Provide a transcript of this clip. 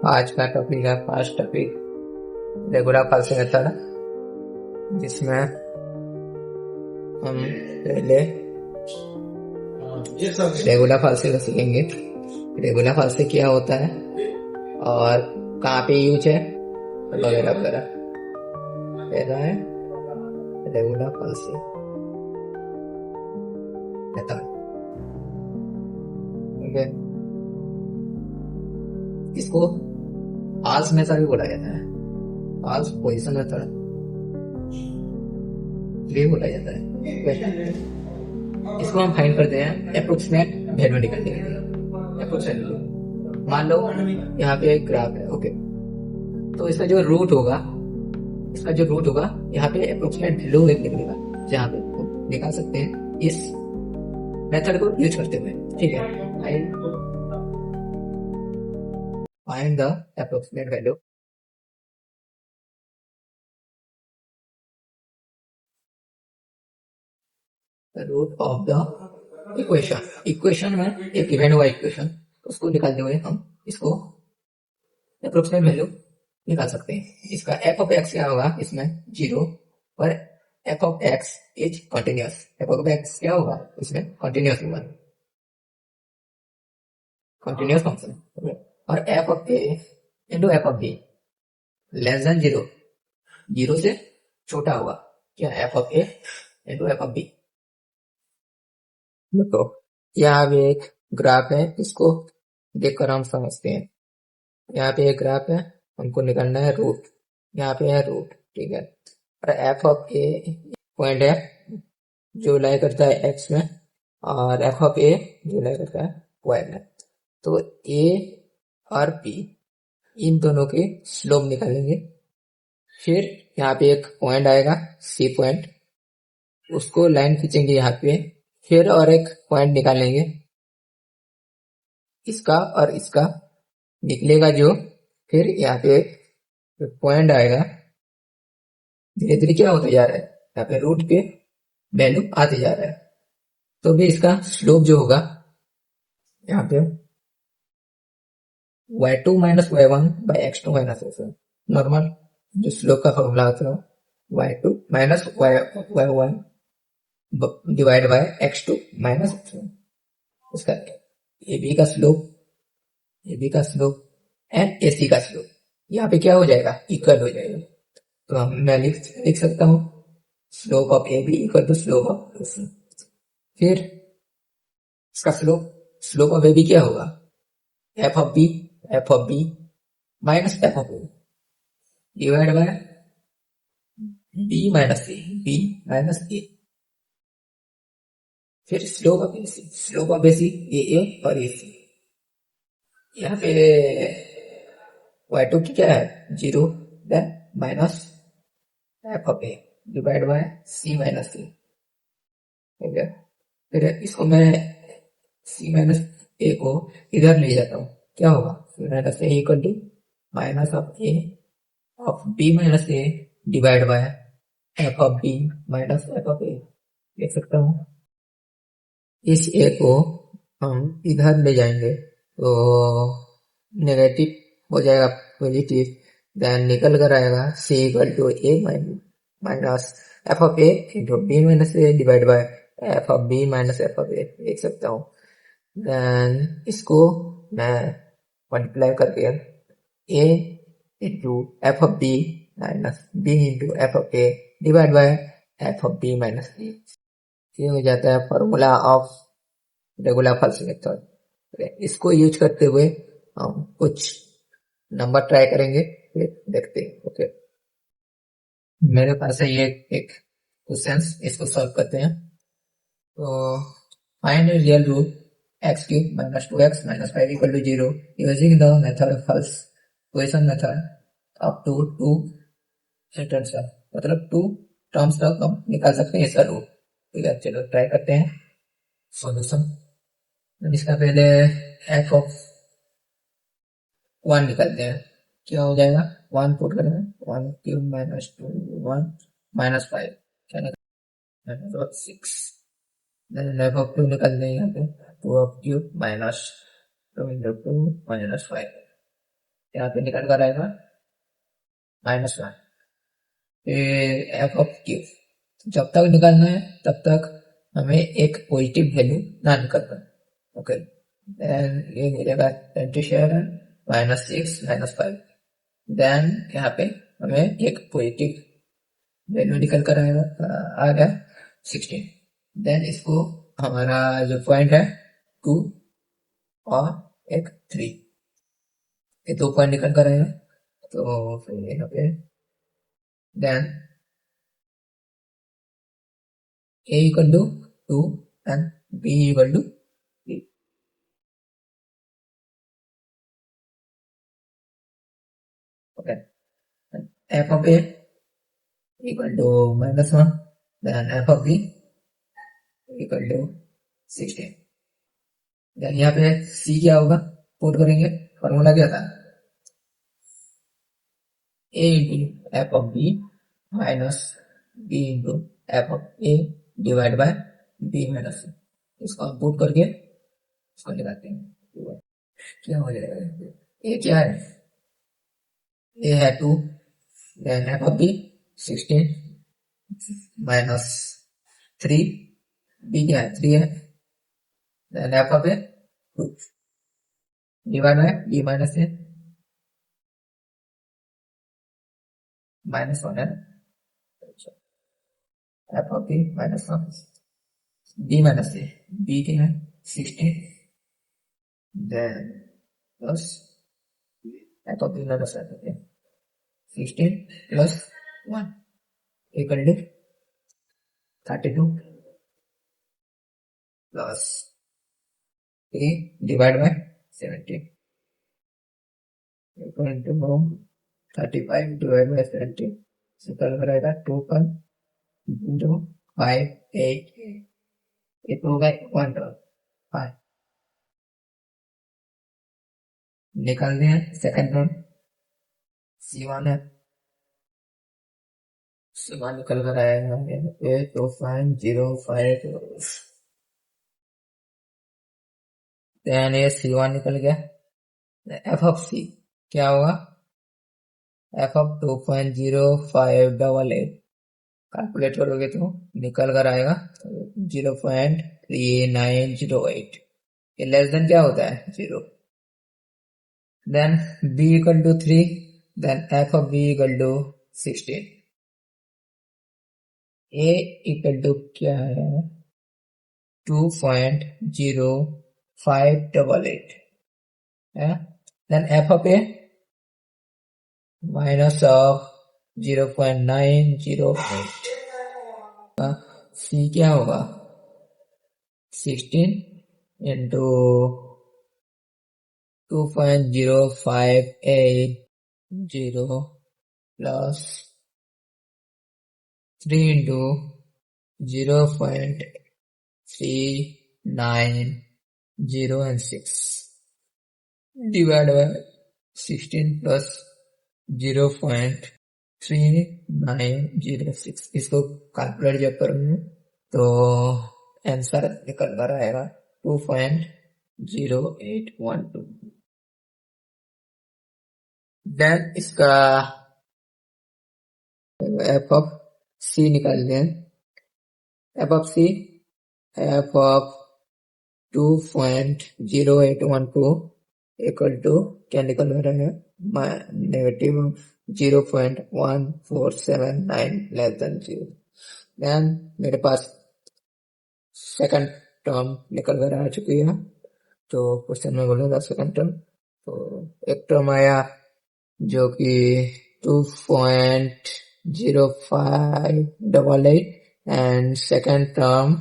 आज का टॉपिक है first topic regular false method, जिसमें हम पहले रेगुलर फॉल्स सीखेंगे। रेगुलर फॉल्स क्या होता है और कहाँ पे यूज है वगैरह वगैरह। पहला है रेगुलर फॉल्स मेथड। ओके, इसको फॉल्स मेथड भी बोला जाता है, फॉल्स पोजीशन मेथड भी बोला जाता है। इसको हम फाइंड करते हैं अप्रोक्सीमेट वैल्यू निकालने के लिए। अप्रोक्सीमेट वैल्यू, मान लो यहाँ पे एक ग्राफ है। ओके, तो इसका जो रूट होगा यहाँ पे अप्रोक्सीमेट वैल्यू एक निकलेगा, जहाँ पे हम निकाल सकते हैं इस मेथड को यूज करते हुए। ठीक है, find the approximate value. Root of the equation में एक गिवन हुआ इक्वेशन, उसको निकालते हुए हम इसको अप्रोक्सीमेट वैल्यू निकाल सकते हैं। इसका एफ ऑफ एक्स क्या होगा, इसमें 0 पर F of X is continuous. F of X क्या होगा, इसमें कंटिन्यूअस होगा, कंटिन्यूअस फंक्शन। और F of A into F of B less than 0 से छोटा होगा क्या, F of A into F of B. तो यहाँ भी एक ग्राफ है, इसको देखकर हम समझते हैं। यहाँ पे एक ग्राफ है, हमको निकालना है रूट। यहाँ पे है रूट, ठीक है। और एफ ऑफ ए पॉइंट है जो लाई करता है एक्स में, और एफ ऑफ ए जो लाई करता है वाई में। तो ए और बी इन दोनों के स्लोप निकालेंगे। फिर यहाँ पे एक पॉइंट आएगा सी पॉइंट, उसको लाइन खींचेंगे यहाँ पे। फिर और एक पॉइंट निकालेंगे, इसका और इसका निकलेगा जो। फिर यहाँ पे एक पॉइंट आएगा, धीरे धीरे क्या होता जा रहा है, यहाँ पे रूट पे वैल्यू आते जा रहा है। तो भी इसका स्लोप जो होगा यहाँ पे y2 minus y1 by x2 minus x1, normal जो स्लोप का फॉर्मूला होता है, y2 minus y1 divide by x2 minus x1। उसका AB का स्लोप एंड AC का स्लोप यहाँ पे क्या हो जाएगा, इक्वल हो जाएगा। तो मैं लिख सकता हूँ slope of AB equal to slope of AC। फिर इसका स्लोप ऑफ AB क्या होगा, F of B minus F of A divide by B minus A. फिर स्लोप ऑफ एसी ए और ए सी। यहाँ पे y2 की क्या है 0, then minus F of A divide by C minus C. ठीक है, फिर इसको मैं सी माइनस ए को इधर ले जाता हूँ, क्या होगा, C minus A equal to minus of A of B minus A divide by F of B minus F of A. देख सकता हूँ इस ए को हम इधर ले जाएंगे तो नेगेटिव हो जाएगा पॉजिटिव, देन निकल कर आएगा C equal to A minus F of A into B minus A divide by F of B minus F of A. देख सकता हूँ, देन इसको मैं मल्टीप्लाई करके A into F of B minus B into F of A divide by F of B minus A. ये हो जाता है formula of regular false method. इसको यूज करते हुए हम कुछ नंबर ट्राई करेंगे, फिर देखते हैं। ओके, मेरे पास है ये एक क्वेश्चन, इसको सॉल्व करते हैं। तो find real root X cube minus 2x minus 5 equal to 0 using the method of false position method up to 2 sentence. मतलब 2 टर्म्स तक हम निकाल सकते हैं इसका रूट। ठीक है, चलो ट्राई करते हैं सॉल्यूशन। इसका पहले एफ ऑफ 1 निकालते हैं, क्या हो जाएगा, 1 पुट करेंगे, 1 क्यूब माइनस 2 1 माइनस 5 क्या निकाल 6। देन एफ ऑफ 2 निकाल देंगे यहाँ पे, 2 of cube minus 2 into 2 minus 5 यहाँ पे निकल कर आएगा -1। फिर एफ ऑफ क्यू, जब तक निकालना है तब तक हमें एक पॉजिटिव वैल्यू ना निकालना। ओके, देन ये मिलेगा 27 -6 -5। देन यहाँ पे हमें एक पॉजिटिव वैल्यू निकल कर आ गया 16। देन इसको हमारा जो पॉइंट है 2 और एक 3, ये 2 पॉइंट निकल कर आएगा। तो फिर यहाँ पे then a equal to 2 and b equal to 3. Okay, and f of a equal to -1, then f of b equal to 16। Then यहाँ पे c क्या होगा, पुट करेंगे, फॉर्मूला क्या था, a into f of b minus b into f of a divide by b minus c। इसको हम put करके इसको लगाते हैं, क्या हो जाएगा, a क्या है, a है 2, then f of b 16 minus 3, b क्या है 3 है, then f of a 2 divide by b minus a -1 है, f of b -1 b minus a, b क्या है 16, then plus f of b minus 16 plus 1 equal to 32 plus 3 divide by 70 equal to 35 divide by 70 से कल करेगा 2.588, ये तो होगा 1.5। निकाल दिया सेकंड टर्म C1 है, C1 निकल कर आएगा 2.05। देन ये C1 निकल गया, f of c क्या होगा, f of 2.0588 कैलकुलेट करोगे तो निकल कर आएगा 0.3908। ये लेस देन क्या होता है 0। Then b equal to 3, then f of b equal to 16, a equal to क्या है 2.0588 है, then f of a minus of 0.908, c क्या होगा 16 into 2.0580 plus 3 into 0.3906 divide by 16 plus 0.3906। इसको कैलकुलेट जब करूंगा तो आंसर निकल कर आएगा 2.0812। देन इसका f of c निकाल दें, f of c f of 2.0812 equal to क्या निकल रहा है नेगेटिव 0.1479 लेस देन 0। देन मेरे पास सेकंड टर्म निकल कर आ चुकी है, तो क्वेश्चन में बोलेगा सेकंड टर्म, तो एक टर्म आया जो कि 2.0588 एंड सेकंड टर्म